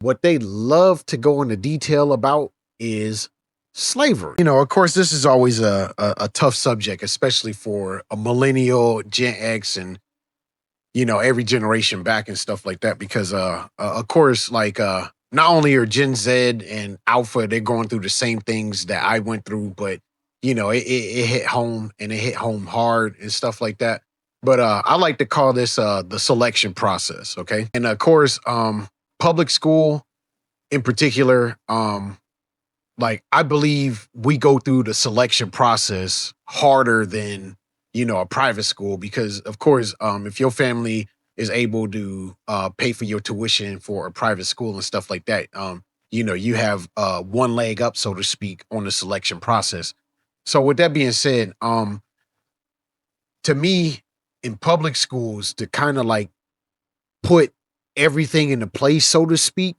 What they love to go into detail about is slavery. Of course, this is always a tough subject, especially for a millennial, Gen X, and every generation back and stuff like that. Because of course, like not only are Gen Z and Alpha, they're going through the same things that I went through, but it hit home and it hit home hard and stuff like that. But I like to call this the selection process. Okay, and of course, public school in particular, like I believe we go through the selection process harder than a private school because of course if your family is able to pay for your tuition for a private school and stuff like that, you have one leg up, so to speak, on the selection process. So with that being said, to me, in public schools, to kind of like put everything into place, so to speak,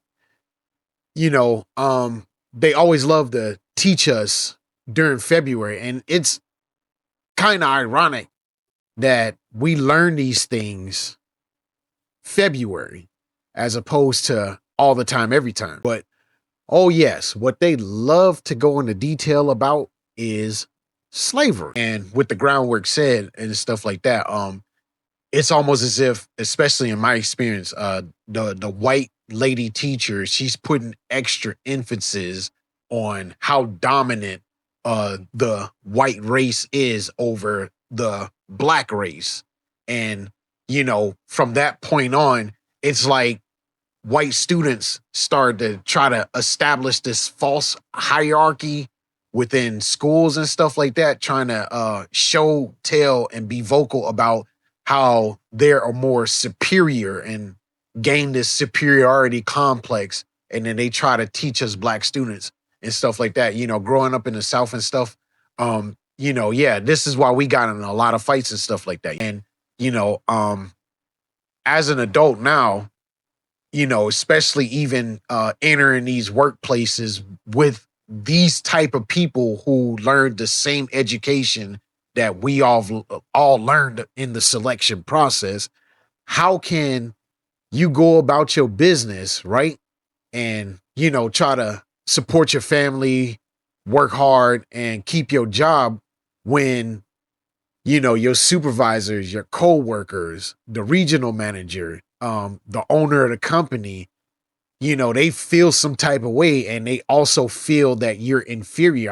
they always love to teach us during February. And it's kind of ironic that we learn these things February as opposed to all the time, every time. But oh, yes, what they love to go into detail about is slavery. And with the groundwork said and stuff like that, it's almost as if, especially in my experience, the white lady teacher, she's putting extra emphasis on how dominant the white race is over the black race. And, from that point on, it's like white students start to try to establish this false hierarchy within schools and stuff like that, trying to show, tell, and be vocal about how they are more superior and gain this superiority complex. And then they try to teach us black students and stuff like that, growing up in the South and stuff. Yeah, this is why we got in a lot of fights and stuff like that. And, as an adult now, especially even entering these workplaces with these type of people who learned the same education that we all learned in the selection process. How can you go about your business, right? And, try to support your family, work hard, and keep your job when, your supervisors, your co-workers, the regional manager, the owner of the company, they feel some type of way and they also feel that you're inferior.